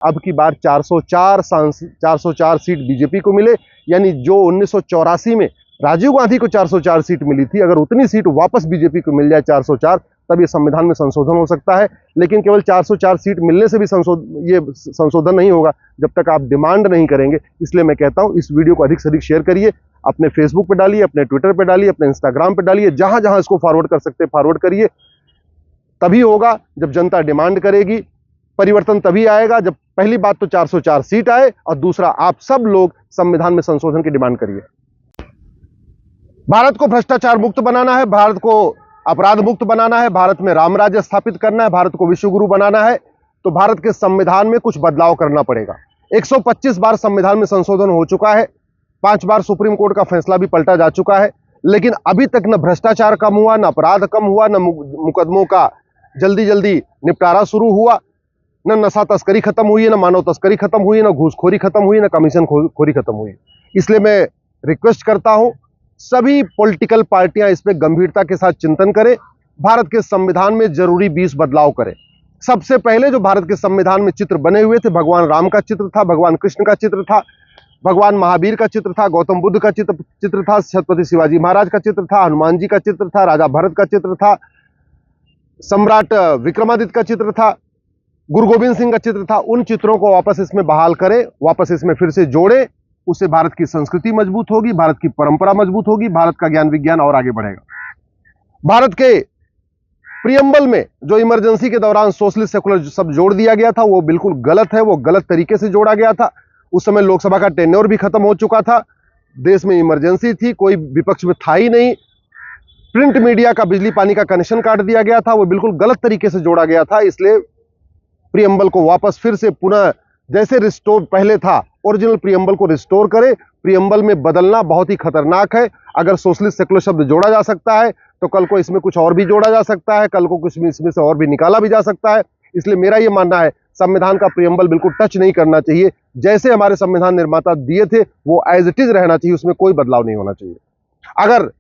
अब की बार 404 seat BJP को मिले, यानी जो 1984 में राजीव गांधी को 404 सीट मिली थी, अगर उतनी सीट वापस बीजेपी को मिल जाए 404, तब ये संविधान में संशोधन हो सकता है। लेकिन केवल 404 सीट मिलने से भी ये संशोधन नहीं होगा जब तक आप डिमांड नहीं करेंगे। इसलिए मैं कहता हूं, इस वीडियो को अधिक से अधिक शेयर करिए, अपने फेसबुक पे डालिए, अपने ट्विटर पे डालिए, अपने इंस्टाग्राम पे डालिए, जहां जहां इसको फॉरवर्ड कर सकते हैं फॉरवर्ड करिए। तभी होगा जब जनता डिमांड करेगी, परिवर्तन तभी आएगा जब पहली बात तो 404 सीट आए और दूसरा आप सब लोग संविधान में संशोधन की डिमांड करिए। भारत को भ्रष्टाचार मुक्त बनाना है, भारत को अपराध मुक्त बनाना है, भारत में राम राज्य स्थापित करना है, भारत को विश्व गुरु बनाना है, तो भारत के संविधान में कुछ बदलाव करना पड़ेगा। 125 बार संविधान में संशोधन हो चुका है, 5 बार सुप्रीम कोर्ट का फैसला भी पलटा जा चुका है, लेकिन अभी तक न भ्रष्टाचार कम हुआ, न अपराध कम हुआ, न मुकदमों का जल्दी जल्दी निपटारा शुरू हुआ, न नशा तस्करी खत्म हुई है, न मानव तस्करी खत्म हुई है, न घूसखोरी खत्म हुई, न कमीशन खोरी खत्म हुई। इसलिए मैं रिक्वेस्ट करता हूं, सभी पॉलिटिकल पार्टियां इस पे गंभीरता के साथ चिंतन करें, भारत के संविधान में जरूरी 20 बदलाव करें। सबसे पहले जो भारत के संविधान में चित्र बने हुए थे, भगवान राम का चित्र था, भगवान कृष्ण का चित्र था, भगवान महावीर का चित्र था, गौतम बुद्ध का चित्र था, छत्रपति शिवाजी महाराज का चित्र था, हनुमान जी का चित्र था, राजा भरत का चित्र था, सम्राट विक्रमादित्य का चित्र था, गुरु गोविंद सिंह का चित्र था। उन चित्रों को वापस इसमें बहाल करें, वापस इसमें फिर से जोड़ें। उससे भारत की संस्कृति मजबूत होगी, भारत की परंपरा मजबूत होगी, भारत का ज्ञान विज्ञान और आगे बढ़ेगा। भारत के प्रियम्बल में जो इमरजेंसी के दौरान सोशलिस्ट सेकुलर सब जोड़ दिया गया था, वो बिल्कुल गलत है, वो गलत तरीके से जोड़ा गया था। उस समय लोकसभा का टेन्योर भी खत्म हो चुका था, देश में इमरजेंसी थी, कोई विपक्ष में था ही नहीं, प्रिंट मीडिया का बिजली पानी का कनेक्शन काट दिया गया था, वो बिल्कुल गलत तरीके से जोड़ा गया था। इसलिए प्रियम्बल को वापस फिर से पुनः जैसे रिस्टोर पहले था, ओरिजिनल प्रियम्बल को रिस्टोर करें। प्रियम्बल में बदलना बहुत ही खतरनाक है। अगर सोशलिस्ट सेकुलर शब्द जोड़ा जा सकता है तो कल को इसमें कुछ और भी जोड़ा जा सकता है, कल को कुछ इसमें से और भी निकाला भी जा सकता है। इसलिए मेरा यह मानना है, संविधान का प्रियम्बल बिल्कुल टच नहीं करना चाहिए। जैसे हमारे संविधान निर्माता दिए थे वो एज इट इज रहना चाहिए, उसमें कोई बदलाव नहीं होना चाहिए। अगर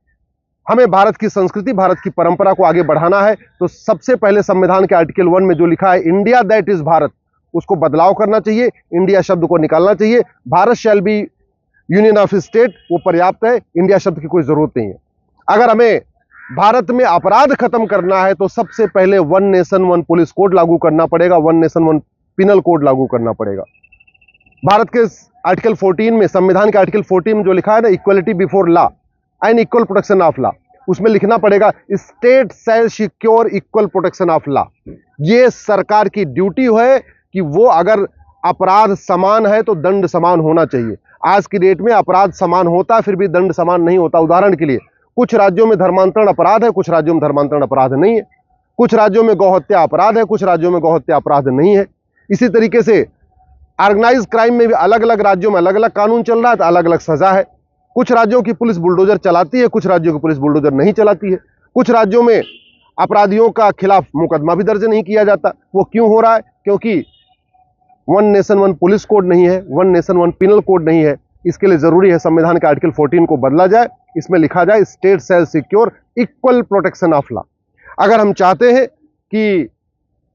हमें भारत की संस्कृति, भारत की परंपरा को आगे बढ़ाना है तो सबसे पहले संविधान के आर्टिकल 1 में जो लिखा है इंडिया दैट इज भारत, उसको बदलाव करना चाहिए, इंडिया शब्द को निकालना चाहिए। Bharat shall be union of state, वो पर्याप्त है, इंडिया शब्द की कोई जरूरत नहीं है। अगर हमें भारत में अपराध खत्म करना है तो सबसे पहले 1 नेशन 1 पुलिस कोड लागू करना पड़ेगा, 1 नेशन 1 पिनल कोड लागू करना पड़ेगा। भारत के आर्टिकल 14 में, संविधान के आर्टिकल 14 में जो लिखा है ना, equality before law and equal protection of law, उसमें लिखना पड़ेगा state shall secure equal protection of law. ये सरकार की ड्यूटी है कि वो अगर अपराध समान है तो दंड समान होना चाहिए। आज की डेट में अपराध समान होता है फिर भी दंड समान नहीं होता। उदाहरण के लिए, कुछ राज्यों में धर्मांतरण अपराध है, कुछ राज्यों में धर्मांतरण अपराध नहीं है, कुछ राज्यों में गौहत्या अपराध है, कुछ राज्यों में गौहत्या अपराध नहीं है। इसी तरीके से ऑर्गेनाइज क्राइम में भी अलग अलग राज्यों में अलग अलग कानून चल रहा है तो अलग अलग सजा है। कुछ राज्यों की पुलिस बुलडोजर चलाती है, कुछ राज्यों की पुलिस बुलडोजर नहीं चलाती है। कुछ राज्यों में अपराधियों का खिलाफ मुकदमा भी दर्ज नहीं किया जाता। वो क्यों हो रहा है? क्योंकि 1 नेशन 1 पुलिस कोड नहीं है, 1 नेशन 1 पिनल कोड नहीं है। इसके लिए जरूरी है संविधान के आर्टिकल 14 को बदला जाए, इसमें लिखा जाए state shall secure equal protection of law. अगर हम चाहते हैं कि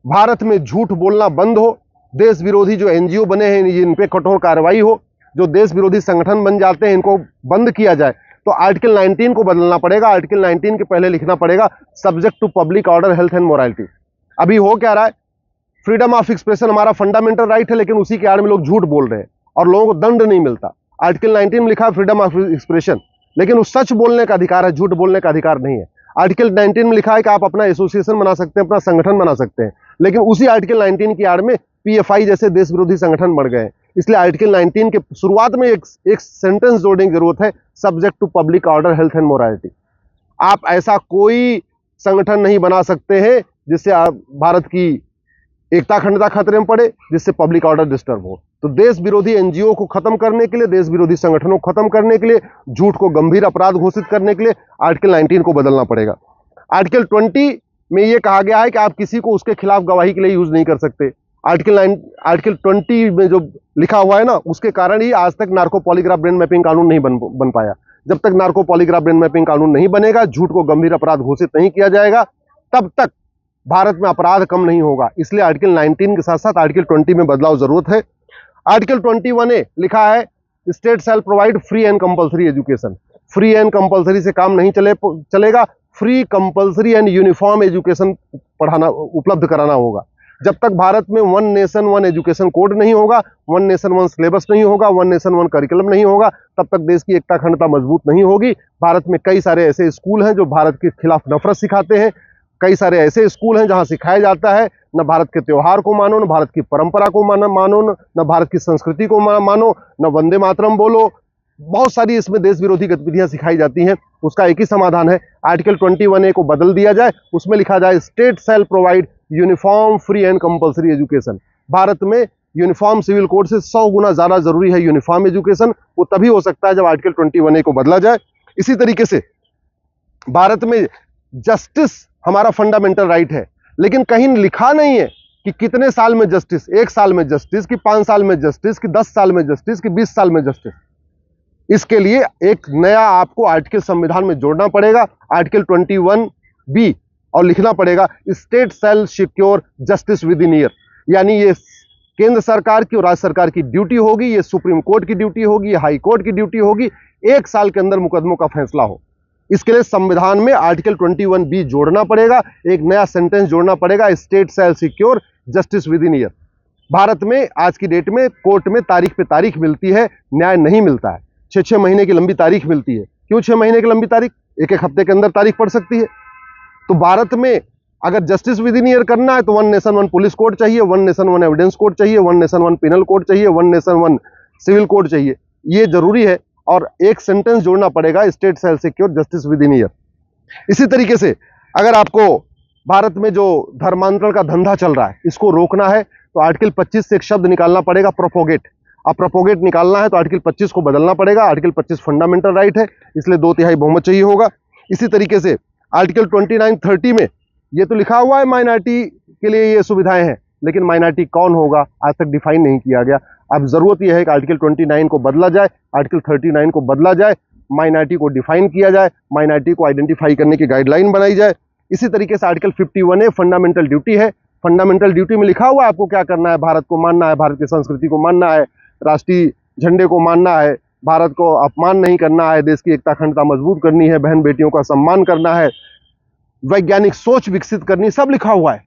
भारत में झूठ बोलना बंद हो, देश विरोधी जो एनजीओ बने हैं इन पे कठोर कार्रवाई हो, जो देश विरोधी संगठन बन जाते हैं इनको बंद किया जाए, तो आर्टिकल 19 को बदलना पड़ेगा। आर्टिकल 19 के पहले लिखना पड़ेगा subject to public order, health and morality. अभी हो क्या रहा है, फ्रीडम ऑफ एक्सप्रेशन हमारा फंडामेंटल राइट है, लेकिन उसी के आड़ में लोग झूठ बोल रहे हैं और लोगों को दंड नहीं मिलता। आर्टिकल 19 में लिखा है फ्रीडम ऑफ एक्सप्रेशन, लेकिन उस सच बोलने का अधिकार है, झूठ बोलने का अधिकार नहीं है। आर्टिकल 19 में लिखा है कि आप अपना एसोसिएशन बना सकते हैं, अपना संगठन बना सकते हैं, लेकिन उसी आर्टिकल 19 की आड़ में पीएफआई जैसे देश विरोधी संगठन बढ़ गए। इसलिए आर्टिकल 19 के शुरुआत में एक सेंटेंस जोड़ने की जरूरत है, subject to public order, health and morality. आप ऐसा कोई संगठन नहीं बना सकते हैं जिससे भारत की एकता अखंडता खतरे में पड़े, जिससे पब्लिक ऑर्डर डिस्टर्ब हो। तो देश विरोधी एनजीओ को खत्म करने के लिए, देश विरोधी संगठनों को खत्म करने के लिए, झूठ को गंभीर अपराध घोषित करने के लिए आर्टिकल 19 को बदलना पड़ेगा। आर्टिकल 20 में यह कहा गया है कि आप किसी को उसके खिलाफ गवाही के लिए यूज नहीं कर सकते। आर्टिकल 20 में जो लिखा हुआ है ना, उसके कारण ही आज तक नार्को पॉलीग्राफ ब्रेन मैपिंग कानून नहीं बन पाया। जब तक नार्को पॉलीग्राफ ब्रेन मैपिंग कानून नहीं बनेगा, झूठ को गंभीर अपराध घोषित नहीं किया जाएगा, तब तक भारत में अपराध कम नहीं होगा। इसलिए आर्टिकल 19 के साथ साथ आर्टिकल 20 में बदलाव जरूरत है। आर्टिकल 21A लिखा है state shall provide free and compulsory education. Free and compulsory से काम नहीं चलेगा, free compulsory and uniform education पढ़ाना उपलब्ध कराना होगा। जब तक भारत में one nation one education code नहीं होगा, वन नेशन वन सिलेबस नहीं होगा, वन नेशन वन करिकुलम नहीं होगा, तब तक देश की एकता अखंडता मजबूत नहीं होगी। भारत में कई सारे ऐसे स्कूल हैं जो भारत के खिलाफ नफरत सिखाते हैं, कई सारे ऐसे स्कूल हैं जहां सिखाया जाता है न भारत के त्योहार को मानो, न भारत की परंपरा को मानो, न भारत की संस्कृति को मानो, न वंदे मातरम बोलो। बहुत सारी इसमें देश विरोधी गतिविधियां सिखाई जाती हैं। उसका एक ही समाधान है, आर्टिकल 21A को बदल दिया जाए, उसमें लिखा जाए state shall provide uniform free and compulsory education. Bharat में यूनिफॉर्म सिविल कोड से 100 गुना ज्यादा जरूरी है यूनिफॉर्म एजुकेशन। वो तभी हो सकता है जब आर्टिकल 21A को बदला जाए। इसी तरीके से भारत में जस्टिस हमारा फंडामेंटल राइट है, लेकिन कहीं लिखा नहीं है कि कितने साल में जस्टिस, 1 साल में जस्टिस, कि 5 साल में जस्टिस, कि 10 साल में जस्टिस, कि 20 साल में जस्टिस। इसके लिए एक नया आपको आर्टिकल संविधान में जोड़ना पड़ेगा, आर्टिकल 21B, और लिखना पड़ेगा state shall secure justice within year. यानी ये केंद्र सरकार की और राज्य सरकार की ड्यूटी होगी, ये सुप्रीम कोर्ट की ड्यूटी होगी, ये हाई कोर्ट की ड्यूटी होगी, 1 साल के अंदर मुकदमों का फैसला हो। इसके लिए संविधान में आर्टिकल 21B जोड़ना पड़ेगा, एक नया सेंटेंस जोड़ना पड़ेगा, state shall secure justice within year. Bharat में आज की डेट में कोर्ट में तारीख पे तारीख मिलती है, न्याय नहीं मिलता है। 6-6 महीने की लंबी तारीख मिलती है। क्यों 6 महीने की लंबी तारीख? 1-1 हफ्ते के अंदर तारीख पड़ सकती है। तो भारत में अगर जस्टिस विद इन ईयर करना है तो one nation one police code चाहिए, one nation one evidence code चाहिए, one nation one penal code चाहिए, one nation one civil code चाहिए। ये जरूरी है, और एक सेंटेंस जोड़ना पड़ेगा state shall secure justice within year. इसी तरीके से अगर आपको भारत में जो धर्मांतरण का धंधा चल रहा है इसको रोकना है तो आर्टिकल 25 से एक शब्द निकालना पड़ेगा, प्रोपोगेट। अब प्रोपोगेट निकालना है तो आर्टिकल 25 को बदलना पड़ेगा। आर्टिकल 25 फंडामेंटल राइट है, इसलिए 2/3 बहुमत चाहिए होगा। इसी तरीके से आर्टिकल 29-30 में ये तो लिखा हुआ है माइनॉरिटी के लिए ये सुविधाएं हैं, लेकिन माइनॉरिटी कौन होगा आज तक डिफाइन नहीं किया गया। अब जरूरत यह है कि आर्टिकल 29 को बदला जाए, आर्टिकल 39 को बदला जाए, माइनॉरिटी को डिफाइन किया जाए, माइनॉरिटी को आइडेंटिफाई करने की गाइडलाइन बनाई जाए। इसी तरीके से आर्टिकल 51A फंडामेंटल ड्यूटी है। फंडामेंटल ड्यूटी में लिखा हुआ है आपको क्या करना है, भारत को मानना है, भारत की संस्कृति को मानना है, राष्ट्रीय झंडे को मानना है, भारत को अपमान नहीं करना है, देश की एकता अखंडता मजबूत करनी है, बहन बेटियों का सम्मान करना है, वैज्ञानिक सोच विकसित करनी, सब लिखा हुआ है।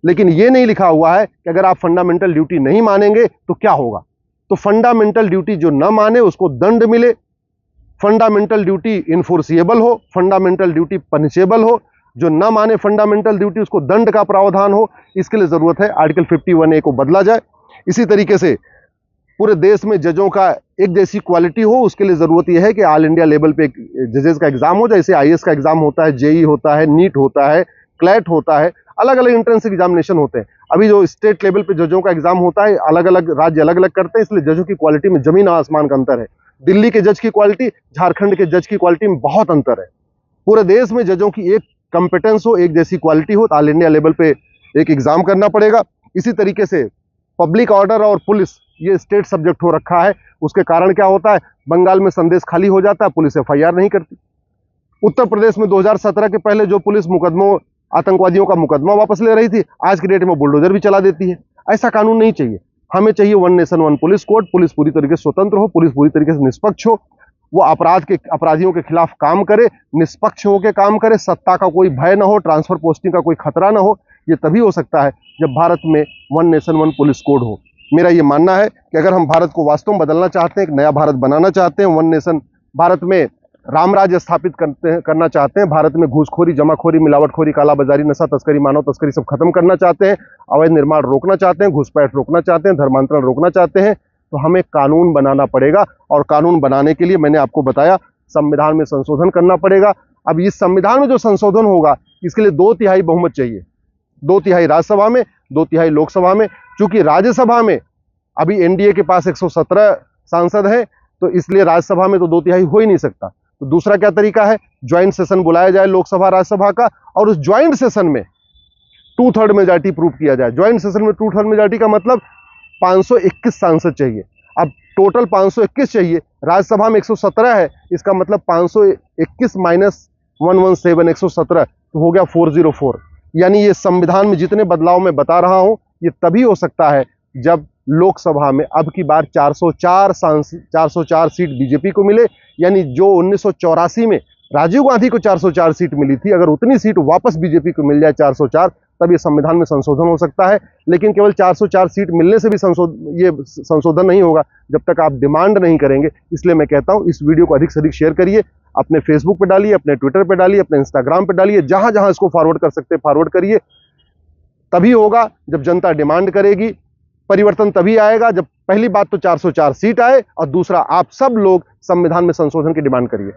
लेकिन यह नहीं लिखा हुआ है कि अगर आप फंडामेंटल ड्यूटी नहीं मानेंगे तो क्या होगा। तो फंडामेंटल ड्यूटी जो न माने उसको दंड मिले, फंडामेंटल ड्यूटी इन्फोर्सिएबल हो, फंडामेंटल ड्यूटी पनिशेबल हो, जो न माने फंडामेंटल ड्यूटी उसको दंड का प्रावधान हो। इसके लिए जरूरत है आर्टिकल 51A को बदला जाए। इसी तरीके से पूरे देश में जजों का एक जैसी क्वालिटी हो, उसके लिए जरूरत यह है कि ऑल इंडिया लेवल पे जजेस का एग्जाम हो, जैसे IAS का एग्जाम होता है, JEE होता है, नीट होता है, क्लैट होता है, अलग अलग एंट्रेंस एग्जामिनेशन होते हैं। अभी जो स्टेट लेवल पे जजों का एग्जाम होता है, अलग अलग राज्य अलग अलग करते हैं, इसलिए जजों की क्वालिटी में जमीन आसमान का अंतर है। दिल्ली के जज की क्वालिटी, झारखंड के जज की क्वालिटी में बहुत अंतर है। पूरे देश में जजों की एक कंपिटेंस हो, एक जैसी क्वालिटी हो, तो ऑल इंडिया लेवल पे एक एग्जाम करना पड़ेगा। इसी तरीके से पब्लिक ऑर्डर और पुलिस ये स्टेट सब्जेक्ट हो रखा है। उसके कारण क्या होता है, बंगाल में संदेश खाली हो जाता है, पुलिस FIR नहीं करती। उत्तर प्रदेश में 2017 के पहले जो पुलिस मुकदमों, आतंकवादियों का मुकदमा वापस ले रही थी, आज की डेट में बुलडोजर भी चला देती है। ऐसा कानून नहीं चाहिए। हमें चाहिए one nation one police code. Police पूरी तरीके से स्वतंत्र हो, पुलिस पूरी तरीके से निष्पक्ष हो, वो अपराधियों के खिलाफ काम करे, निष्पक्ष होकर काम करे, सत्ता का कोई भय ना हो, ट्रांसफर पोस्टिंग का कोई खतरा ना हो। ये तभी हो सकता है जब भारत में one nation one police code हो। मेरा ये मानना है कि अगर हम भारत को वास्तव में बदलना चाहते हैं, एक नया भारत बनाना चाहते हैं, वन नेशन भारत में राम राज्य स्थापित करना चाहते हैं, भारत में घूसखोरी, जमाखोरी, मिलावटखोरी, कालाबाजारी, नशा तस्करी, मानव तस्करी सब खत्म करना चाहते हैं, अवैध निर्माण रोकना चाहते हैं, घुसपैठ रोकना चाहते हैं, धर्मांतरण रोकना चाहते हैं, तो हमें कानून बनाना पड़ेगा। और कानून बनाने के लिए मैंने आपको बताया संविधान में संशोधन करना पड़ेगा। अब इस संविधान में जो संशोधन होगा इसके लिए 2/3 बहुमत चाहिए, 2/3 राज्यसभा में, 2/3 लोकसभा में। चूंकि राज्यसभा में अभी NDA के पास 117 सांसद हैं, तो इसलिए राज्यसभा में तो 2/3 हो ही नहीं सकता। तो दूसरा क्या तरीका है, ज्वाइंट सेशन बुलाया जाए लोकसभा राज्यसभा का, और उस ज्वाइंट सेशन में 2/3 मेजॉरिटी प्रूव किया जाए। ज्वाइंट सेशन में 2/3 मेजॉरिटी का मतलब 521 सांसद चाहिए। अब टोटल 521 चाहिए, राज्यसभा में 117 है, इसका मतलब 521 - 117 117, तो हो गया 404। यानी ये संविधान में जितने बदलाव मैं बता रहा हूं, ये तभी हो सकता है जब लोकसभा में अब की बार 404 सीट बीजेपी को मिले। यानी जो 1984 में राजीव गांधी को 404 सीट मिली थी, अगर उतनी सीट वापस बीजेपी को मिल जाए 404, तब ये संविधान में संशोधन हो सकता है। लेकिन केवल 404 सीट मिलने से भी ये संशोधन नहीं होगा जब तक आप डिमांड नहीं करेंगे। इसलिए मैं कहता हूं, इस वीडियो को अधिक से अधिक शेयर करिए, अपने फेसबुक पे डालिए, अपने ट्विटर पे डालिए, अपने इंस्टाग्राम पे डालिए, जहां जहां इसको फॉरवर्ड कर सकते हैं फॉरवर्ड करिए। तभी होगा जब जनता डिमांड करेगी। परिवर्तन तभी आएगा जब पहली बात तो 404 सीट आए और दूसरा आप सब लोग संविधान में संशोधन की डिमांड करिए।